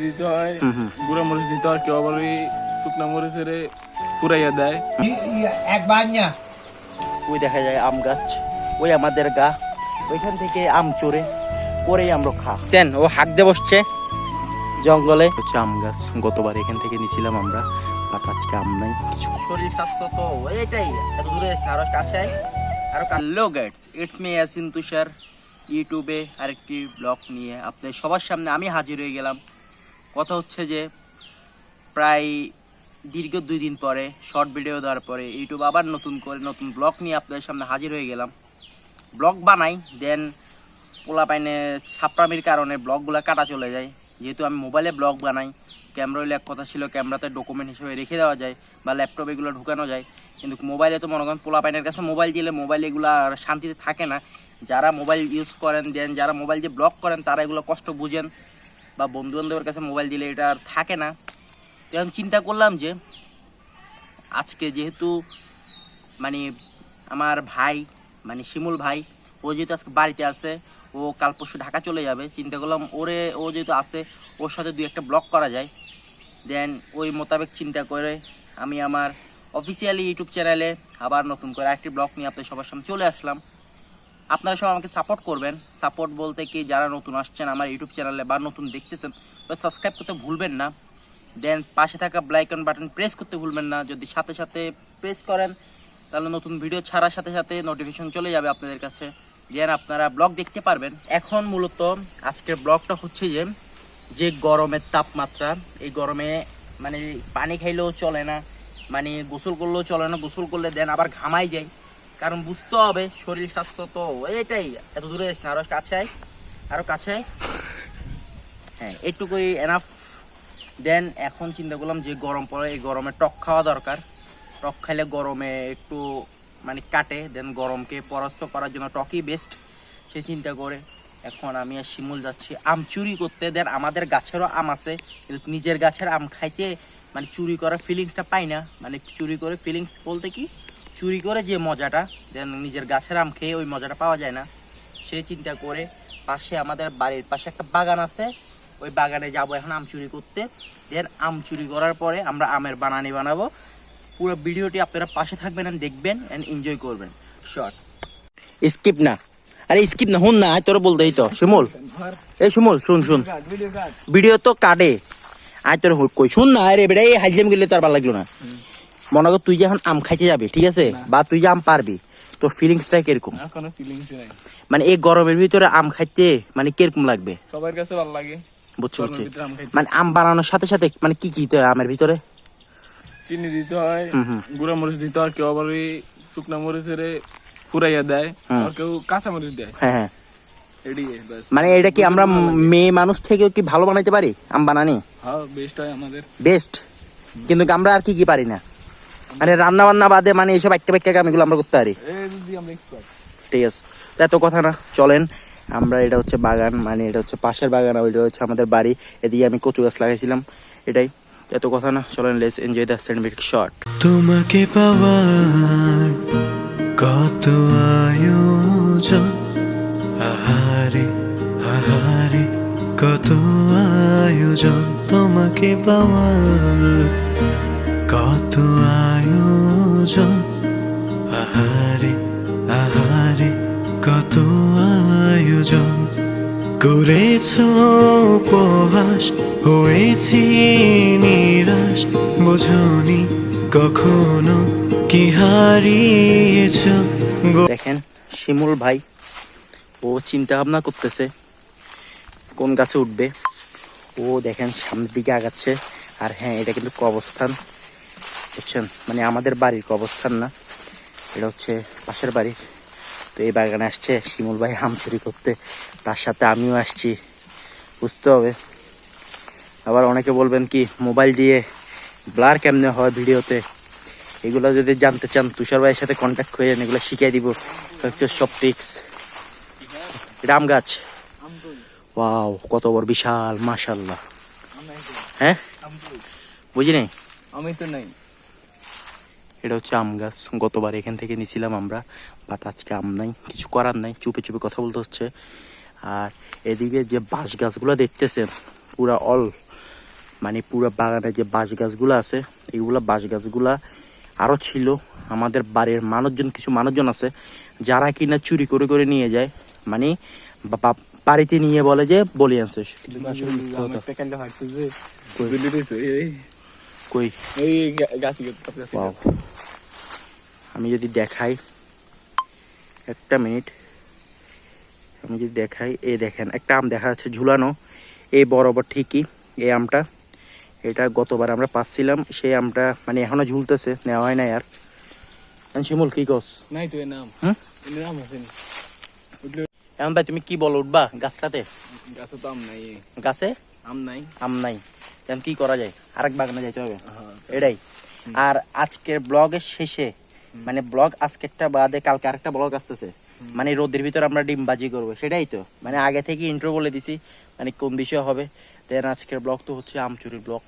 দিতে হয়, গুঁড়া মরিচ দিতে হয়, কেউ আবার ওই শুকনা মরিচের পুরাইয়া দেয়। ওই দেখা যায় আম গাছ, ওই আমাদের গা, ওইখান থেকে আম চোরে পরেই আমরা খাচ্ছেন। ও হাঁক দিয়ে বসছে জঙ্গলে, হচ্ছে আম গাছ। গতবার এখান থেকে নিছিলাম আমরা, বাট আজকে আম নাই কিছু। শরীর স্বাস্থ্য তো এটাই, এত দূরে আরো কাছে আরো। Hello guys, it's me Yasin Tushar, ইউটিউবে আরেকটি ব্লগ নিয়ে আপনাদের সবার সামনে আমি হাজির হয়ে গেলাম। কথা হচ্ছে যে প্রায় দীর্ঘ 2 দিন পরে শর্ট ভিডিও দেওয়ার পরে ইউটিউব আবার নতুন করে নতুন ব্লগ নিয়ে আপনাদের সামনে হাজির হয়ে গেলাম। ব্লগ বানাই, দেন পোলাপাইনে ছাপড়ামির কারণে ব্লগগুলো কাটা চলে যায়। যেহেতু আমি মোবাইলে ব্লগ বানাই, ক্যামেরা হইলে এক কথা ছিল, ক্যামেরাতে ডকুমেন্ট হিসেবে রেখে দেওয়া যায় বা ল্যাপটপে এগুলো ঢুকানো যায়, কিন্তু মোবাইলে তো মনে করেন পোলাপাইনের কাছে মোবাইল দিলে মোবাইল এগুলো আর শান্তিতে থাকে না। যারা মোবাইল ইউজ করেন, দেন যারা মোবাইল দিয়ে ব্লগ করেন তারা এগুলো কষ্ট বুঝেন, বা বন্ধু বান্ধবের কাছে মোবাইল দিলে এটা আর থাকে না। তখন চিন্তা করলাম যে আজকে যেহেতু মানে আমার ভাই মানে শিমুল ভাই, ও যেহেতু আজকে বাড়িতে আছে, ও কাল পরশু ঢাকা চলে যাবে, চিন্তা করলাম ও যেহেতু আছে ওর সাথে 2-1টা ব্লগ করা যায়। দেন ওই মোতাবেক চিন্তা করে আমি আমার অফিসিয়ালি ইউটিউব চ্যানেলে আবার নতুন করে আরেকটি ব্লগ নিয়ে আপনাদের সবার সামনে চলে আসলাম। আপনারা সবাই আমাকে সাপোর্ট করবেন। সাপোর্ট বলতে কি, যারা নতুন আসছেন আমার ইউটিউব চ্যানেলে বা নতুন দেখতেছেন, তো সাবস্ক্রাইব করতে ভুলবেন না। দেন পাশে থাকা বেল আইকন বাটন প্রেস করতে ভুলবেন না। যদি সাথে সাথে প্রেস করেন তাহলে নতুন ভিডিও ছাড়ার সাথে সাথে নোটিফিকেশন চলে যাবে আপনাদের কাছে, যেন আপনারা ব্লগ দেখতে পারবেন। এখন মূলত আজকের ব্লগটা হচ্ছে যে গরমের তাপমাত্রা, এই গরমে মানে পানি খাইলেও চলে না, মানে গোসল করলেও চলে না। গোসল করলে দেন আবার ঘামাই যায়, কারণ বুঝতে হবে শরীর স্বাস্থ্য তো এটাই। এত দূরে এসে আরো কাছে হ্যাঁ, এইটুকুই এনাফ। দেন এখন চিন্তা করলাম যে গরম পড়ে, এই গরমে টক খাওয়া দরকার। টক খাইলে গরমে একটু মানে কাটে, দেন গরমকে পরাস্ত করার জন্য টকই বেস্ট। সে চিন্তা করে এখন আমি আর শিমুল যাচ্ছি আম চুরি করতে। দেন আমাদের গাছেরও আম আছে, কিন্তু নিজের গাছের আম খাইতে মানে চুরি করার ফিলিংসটা পাই না। মানে চুরি করে ফিলিংস বলতে কি, চুরি করে যে মজাটা, দেন নিজের গাছের আম খেয়ে ওই মজাটা পাওয়া যায় না। সেই চিন্তা করে পাশে আমাদের বাড়ির পাশে একটা বাগান আছে, ওই বাগানে যাবো এখন আম চুরি করতে। দেন আম চুরি করার পরে আমরা আমের বানানি বানাবো। পুরো ভিডিওটি আপনারা পাশে থাকবেন এন্ড দেখবেন এন্ড এনজয় করবেন। শর্ট স্কিপ না, আরে স্কিপ না, হুন না, তোর বলতেই তো শিমুল, এই শিমুল শুন ভিডিও তো কাটে, আয় তোর কই শুন না। আরে বেটা এই হাইজেম গেলে তো আর ভালো লাগলো না। মনে কর তুই যখন আম খাইতে যাবি, ঠিক আছে, বা তুই যে আম পারবি, তোর ফিলিংসটা কিরকম? মানে এই গরমের ভিতরে আম খাইতে মানে কিরকম লাগবে? সবার কাছে ভালো লাগে, বুঝছি। মানে আম বানানোর সাথে সাথে মানে কি কি আমের ভিতরে? চিনি দিতে হয়, গুঁড়া মরিচ দিতে হয়, কেউ আবার ওই শুকনা মরিচের পুরাইয়া দেয়, আর কেউ কাঁচা মরিচ দেয়। হ্যাঁ, মানে এটা কি আমরা মেয়ে মানুষ থেকেও কি ভালো বানাইতে পারি আম বানানি? হ্যাঁ, বেস্ট হয় আমাদের, বেস্ট। কিন্তু আমরা আর কি পারি না, মানে রান্না বান্না বাদে মানে এইসব একটা কাম এগুলো আমরা করতে পারি। ঠিক আছে, এত কথা না, চলেন আমরা। এটা হচ্ছে বাগান, মানে এটা হচ্ছে পাশের বাগান, ওইটা হচ্ছে আমাদের বাড়ি। এদিকে আমি কচু গাছ লাগাইছিলাম, এটাই। এত কথা না, চলেন let's enjoy the cinematic shot. তোমাকে পাওয়ার কত আয়োজন, আহারে আহারে কত আয়োজন। তোমাকে পাওয়ার কত আয়োজন, আহারে আহারে কত আয়োজন। করেছো উপহাস, হয়েছি নিরাশ, বোঝনি কখনো কি হারিয়েছ। দেখেন শিমুল ভাই, ও চিন্তা ভাবনা করতেছে কোন গাছে উঠবে। ও দেখেন সামনের দিকে আগাচ্ছে। আর হ্যাঁ, এটা কিন্তু কবরস্থান, বুঝছেন, মানে আমাদের বাড়ির কবরস্থান না, এটা হচ্ছে পাশের বাড়ির। তো এই বাগানে আসছে শিমুল ভাই আম চুরি করতে, তার সাথে আমিও আসছি। বুঝতে হবে। আবার অনেকে বলবেন কি মোবাইল দিয়ে ব্লার কেমনে হয় ভিডিওতে, এগুলো যদি জানতে চান তুষার ভাইয়ের সাথে কন্ট্যাক্ট করে এগুলো শিখিয়ে দিব, হচ্ছে সব ট্রিক্স। এটা আম গাছ, ওয়াও কত বড় বিশাল, মাশাআল্লাহ। হ্যাঁ বুঝি নাই, আমি তো নাই। এটা হচ্ছে আম গাছ, গতবার এখান থেকে নিছিলাম আমরা, বাট আজকে আম নাই, কিছু করার নাই, চুপে চুপে কথা বলতে হচ্ছে। আর এদিকে যে বাঁশ গাছগুলো দেখতেছেন পুরা অল মানে পুরো বাগানে যে বাঁশ গাছগুলো আছে এইগুলা বাঁশ গাছগুলা আরো ছিল। আমাদের বাড়ির মানুষজন, কিছু মানুষজন আছে যারা কিনা চুরি করে করে নিয়ে যায়, মানে বাড়িতে নিয়ে বলে যে বলি আনছে, কিন্তু আসলে মিথ্যা কথা। কই Wow. আমি যদি দেখাই, একটা মিনিট, আমি যদি দেখাই, এই দেখেন একটা আম দেখা যাচ্ছে ঝুলানো এই বরাবর ঠিকই এই আমটা, এটা গতবার আমরা পাচ্ছিলাম, সেই আমটা মানে এখনো ঝুলতেছে, নেওয়া হয় না আর। শিমুল কি কস নাই তো এর নাম, এর নাম আছে নি। এখন ভাই তুমি কি বলো, উঠবা গাছটাতে? গাছে তো আম নাই, গাছে আম নাই। আম নাই, এখন কি করা যায়? আরেক বাগানে যাইতে হবে, এটাই। আর আজকের ব্লগের শেষে, মানে ব্লগ আজকেরটা বাদে কালকে আরেকটা ব্লগ আসতেছে, মানে রোদের ভিতর আমরা ডিম বাজি করবো, সেটাই তো। মানে আগে থেকে ইন্ট্রো বলে দিছি মানে কোন বিষয় হবে। দেন আজকের ব্লগ তো হচ্ছে আম চুরির ব্লগ,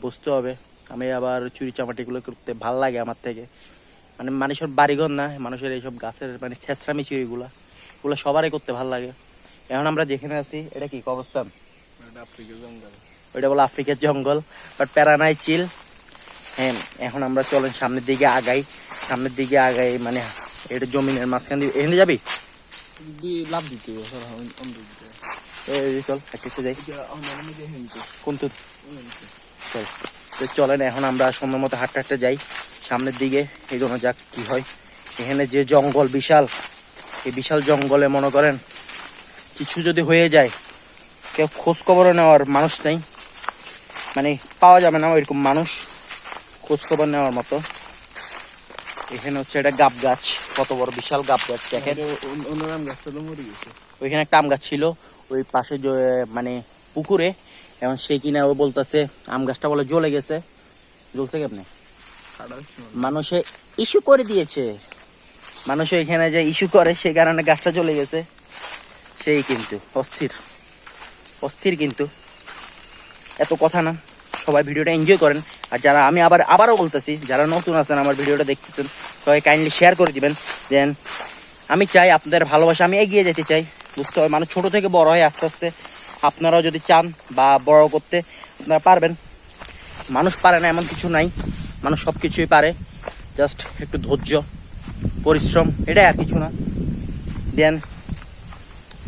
বুঝতে হবে। আমি আবার চুরি চামাটিগুলো করতে ভাল লাগে আমার থেকে, মানে মানুষের বাড়িঘর না, মানুষের এইসব গাছের মানে ছেঁচড়ামি চুরিগুলা, এগুলো সবারই করতে ভাল লাগে। এখন আমরা যেখানে আছি এটা কি অবস্থান? ওইটা বলে আফ্রিকার জঙ্গল, বাট প্যারা নাই, চিল। হ্যাঁ, এখন আমরা চলেন সামনের দিকে আগাই, সামনের দিকে আগাই, মানে এটা জমিনের মাঝখান দিয়ে। এখানে যাবি? লাভ দিতে চল একটু যাই। কোন তো চল, তো চলেন এখন আমরা সময় মতো হাঁটতে হাঁটতে যাই সামনের দিকে, এগোনো যাক কি হয়। এখানে যে জঙ্গল বিশাল, এই বিশাল জঙ্গলে মনে করেন কিছু যদি হয়ে যায়, কেউ খোঁজ খবরও নেওয়ার মানুষ নেই, মানে পাওয়া যাবে না এরকম মানুষ খোঁজ খবর নেওয়ার মতো। এখানে হচ্ছে এটা গাব গাছ, কত বড় বিশাল গাব গাছ দেখেন। ওইখানে একটা আম গাছ ছিল ওই পাশে মানে পুকুরে, এখন সে কিনা ও বলতেছে আম গাছটা বলে জ্বলে গেছে। জ্বলছে কেমনে? মানুষে ইস্যু করে দিয়েছে, মানুষ এখানে যে ইস্যু করে সেই কারণে গাছটা চলে গেছে। সেই কিন্তু অস্থির অস্থির, কিন্তু এত কথা না, সবাই ভিডিওটা এনজয় করেন। আর যারা, আমি আবারও বলতেছি, যারা নতুন আছেন আমার ভিডিওটা দেখতেছেন, সবাই কাইন্ডলি শেয়ার করে দিবেন। দেন আমি চাই আপনাদের ভালোবাসা, আমি এগিয়ে যেতে চাই, বুঝতে হবে। মানুষ ছোট থেকে বড় হয় আস্তে আস্তে, আপনারাও যদি চান বা বড় করতে আপনারা পারবেন। মানুষ পারে না এমন কিছু নাই, মানুষ সব কিছুই পারে, জাস্ট একটু ধৈর্য পরিশ্রম, এটাই আর কিছু না। দেন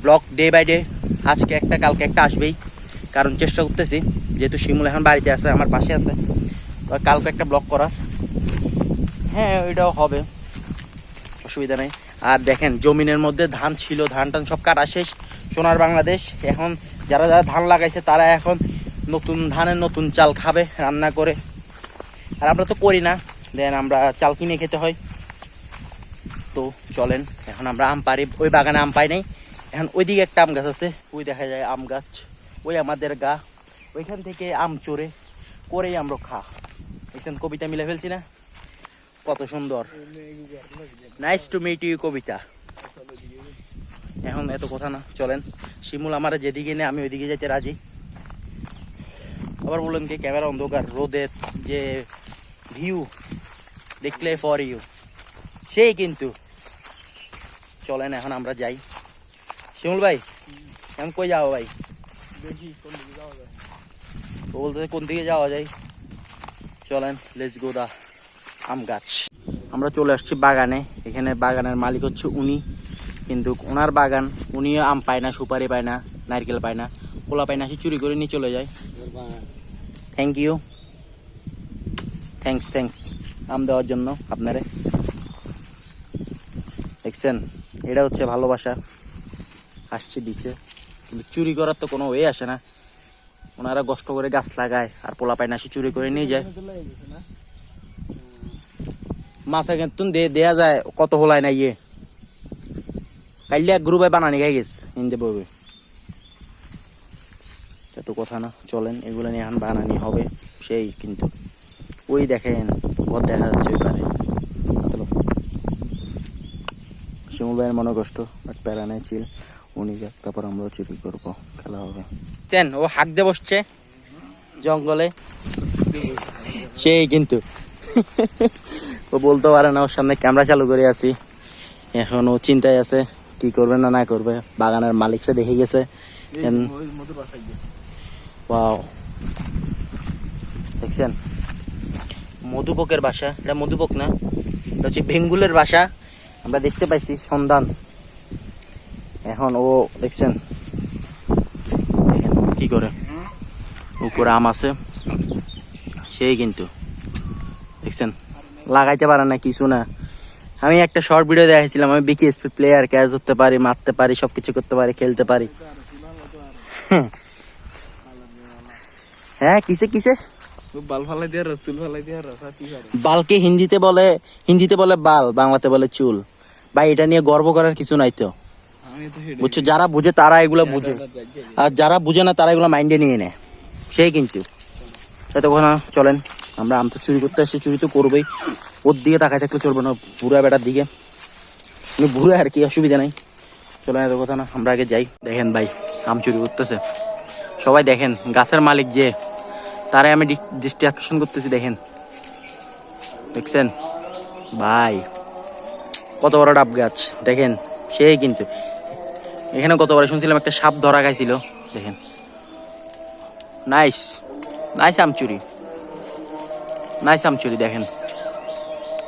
ব্লগ ডে বাই ডে, আজকে একটা কালকে একটা আসবেই, কারণ চেষ্টা করতেছি, যেহেতু শিমুল এখন বাড়িতে আছে, আমার পাশে আছে, কালকে একটা ব্লগ করার। হ্যাঁ ওইটাও হবে, অসুবিধা নেই। আর দেখেন জমিনের মধ্যে ধান ছিল, ধান টান সব কাটা শেষ, সোনার বাংলাদেশ। এখন যারা যারা ধান লাগাইছে তারা এখন নতুন ধানের নতুন চাল খাবে রান্না করে, আর আমরা তো করি না, দেন আমরা চাল কিনে খেতে হয়। তো চলেন এখন আমরা আম পারি, ওই বাগানে আম পাই নাই, এখন ওইদিকে একটা আম গাছ আছে, ওই দেখা যায় আম গাছ, ওই আমাদের গা, ওইখান থেকে আম চোরে করেই আমরা খা। এখান কবিতা মিলে ফেলছি না, কত সুন্দর। নাইস টু মিট ইউ কবিতা। এখন এত কথা না, চলেন। শিমুল আমার যেদিকে নেই আমি ওইদিকে যেতে রাজি। আবার বললেন কি ক্যামেরা অন্ধকার, রোদের যে ভিউ দেখলে ফর ইউ, সেই কিন্তু। চলেন এখন আমরা যাই। শিমুল ভাই এখন কই যাবো ভাই? ও বলতে কোন দিকে যাওয়া যায়, চলেন লেটস গো দা আম গাছ। আমরা চলে আসছি বাগানে, এখানে বাগানের মালিক হচ্ছে উনি, কিন্তু ওনার বাগান, উনিও আম পায় না, সুপারি পায় না, নারকেল পায় না, কলা পায় না, সে চুরি করে নিয়ে চলে যায়। থ্যাংক ইউ, থ্যাংকস আম দেওয়ার জন্য আপনারে। দেখছেন, এটা হচ্ছে ভালোবাসা, আসছে দিছে, কিন্তু চুরি করার তো কোনো ওয়ে আসে না। ওনারা কষ্ট করে গাছ লাগায় আর পোলা পায় না, সে চুরি করে নিয়ে যায়। মাছ কিন্তু দেয়া যায়, কত হলাই না ইয়ে কাইলে এক গ্রুপে বানানি খাই গেছে হিন্দে বলবে, এত কথা না। চলেন এগুলো নিয়ে এখন বানানি হবে সেই, কিন্তু ওই দেখেন ঘর দেখা যাচ্ছে ওই পারে। শিমুল ভাইয়ের মনে কষ্ট, বাট প্যারা নেই, চিল, উনি যাক, তারপর আমরাও চুরি করবো, খেলা হবে। চেন ও হাঁক দিয়ে বসছে জঙ্গলে, সেই কিন্তু ও বলতে পারে না, ওর সামনে ক্যামেরা চালু করে আছি, এখন ও চিন্তায় আছে কি করবে না না করবে। বাগানের মালিকটা দেখে গেছে। ওয়াও দেখছেন মধুপকের বাসা, এটা মধুপক না, এটা হচ্ছে বেঙ্গুলের বাসা। আমরা দেখতে পাইছি সন্ধান। এখন ও দেখছেন দেখেন কি করে, উপরে আম আছে সেই, কিন্তু দেখছেন লাগাইতে পারে না কিছু না। আমি একটা শর্ট ভিডিও দেখাইছিলাম, আমি বিকেএসপি প্লেয়ার, ক্যাচ ধরতে পারি, মারতে পারি, সবকিছু করতে পারি, খেলতে পারি। হ্যাঁ কিসে কিসে বাল ফালাই দিয়া রসুল ফালাই দিয়া রসা কি করে? বালকে হিন্দিতে বলে বাল, বাংলাতে বলে চুল। ভাই এটা নিয়ে গর্ব করার কিছু নাই তো, আমি তো হেডে বুঝছো? যারা বুঝে তারা এগুলো বুঝে, আর যারা বুঝে না তারা এগুলো মাইন্ডে নিয়ে নেয়, সেই কিন্তু সেটা কথা না। চলেন, আমরা আম তো চুরি করতে আসছি, চুরি তো করবোই, ওর দিকে তাকাই থাকলে চলবে না, বুড়া বেটার দিকে, বুড়া আর কি, অসুবিধা নাই। চলেন, এত কথা না, আমরা আগে যাই। দেখেন ভাই আম চুরি করতেছে সবাই, দেখেন গাছের মালিক যে, তারাই আমি দৃষ্টি আকর্ষণ করতেছি। দেখেন দেখছেন ভাই কত বড় ডাব গাছ, দেখেন সেই কিন্তু। এখানে গতবার শুনছিলাম একটা সাপ ধরা খাইছিল, দেখেন নাইস নাইস আমচুরি, নাইস আমচুরি। দেখেন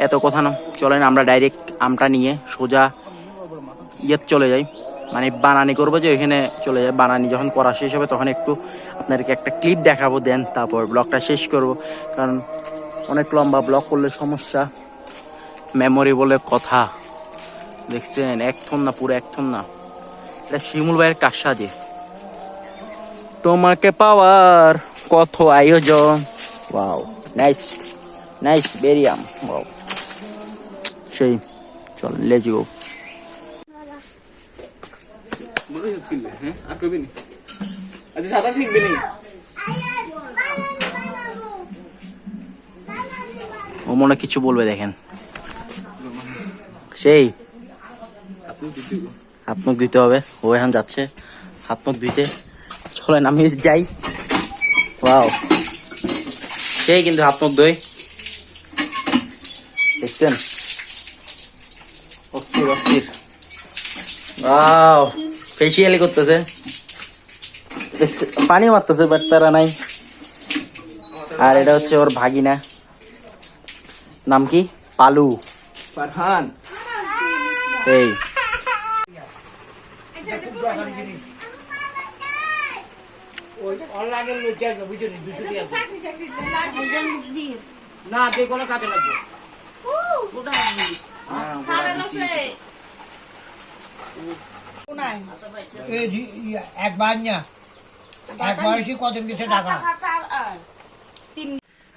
এত কথা না, চলেন আমরা ডাইরেক্ট আমটা নিয়ে সোজা ইয়েত চলে যাই, মানে বানানি করবো যে ওইখানে চলে যায়। বানানি যখন করা শেষ হবে তখন একটু আপনাদেরকে একটা ক্লিপ দেখাবো, দেন তারপর ব্লগটা শেষ করব, কারণ অনেক লম্বা ব্লগ করলে সমস্যা। মেমোরি বলে কথা, দেখছেন এক থন না, পুরো এক থন না। এটা শিমুল ভাইয়ের কাজসাজে, তোমাকে পাওয়ার কত আয়োজন। Wow nice nice barium, wow সেই। চল লেটস গো। বড় হত কিলে, হ্যাঁ আর কবি নি। আচ্ছা সাঁতার শিখবে নি? ও মনে হয় কিছু বলবে, দেখেন সেই। আপনি কি দিব? হাত মুখ ধুইতে হবে, ও এখন যাচ্ছে হাত মুখ ধুইতে। চলেন আমি যাই। ওয়াও সেই কিন্তু হাত মুখ ধুই, দেখছেন অস্থির অস্থির। ওয়াও ফেসিয়ালি করতেছে, পানি মারতেছে, বাট তারা নাই। আর এটা হচ্ছে ওর ভাগিনা, নাম কি? পালু। ফারহান। এই অনলাইনের লোক যাবে বুঝলি 200 টাকা না যে কোনো কাজে লাগবে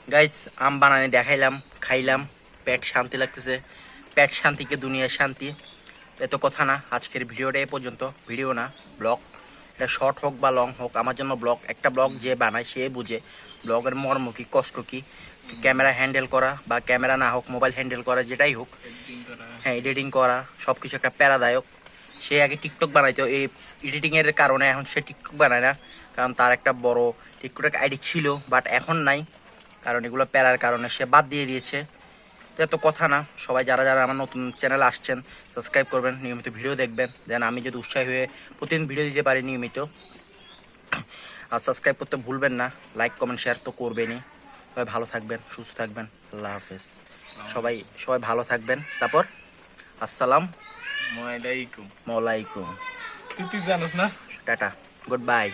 গাইস আম বানানি দেখাইলাম, খাইলাম, পেট শান্তি লাগতেছে, পেট শান্তিকে দুনিয়ার শান্তি। এত কথা না, আজকের ভিডিওটা এ পর্যন্ত। ভিডিও না, ব্লগ, এটা শর্ট হোক বা লং হোক, আমার জন্য ব্লগ। একটা ব্লগ যে বানায় সে বুঝে ব্লগের মর্ম কি, কষ্ট কি, ক্যামেরা হ্যান্ডেল করা বা ক্যামেরা না হোক মোবাইল হ্যান্ডেল করা, যেটাই হোক, হ্যাঁ এডিটিং করা, সব কিছু একটা প্যারাদায়ক। সে আগে টিকটক বানাইতো, এই এডিটিংয়ের কারণে এখন সে টিকটক বানায় না, কারণ তার একটা বড় টিকটক আইডি ছিল, বাট এখন নাই, কারণ এগুলো প্যারার কারণে সে বাদ দিয়ে দিয়েছে। তো এত কথা না, সবাই যারা যারা আমার নতুন চ্যানেলে আসছেন সাবস্ক্রাইব করবেন, নিয়মিত ভিডিও দেখবেন, দেন আমি যদি উৎসাহী হয়ে প্রতিদিন ভিডিও দিতে পারি নিয়মিত। আর সাবস্ক্রাইব করতে ভুলবেন না, লাইক কমেন্ট শেয়ার তো করবেনই। সবাই ভালো থাকবেন, সুস্থ থাকবেন, আল্লাহ হাফেজ। সবাই সবাই ভালো থাকবেন, তারপর আসসালাম ওয়ালাইকুম। আলাইকুম, তুই জানোস না? Tata, good bye.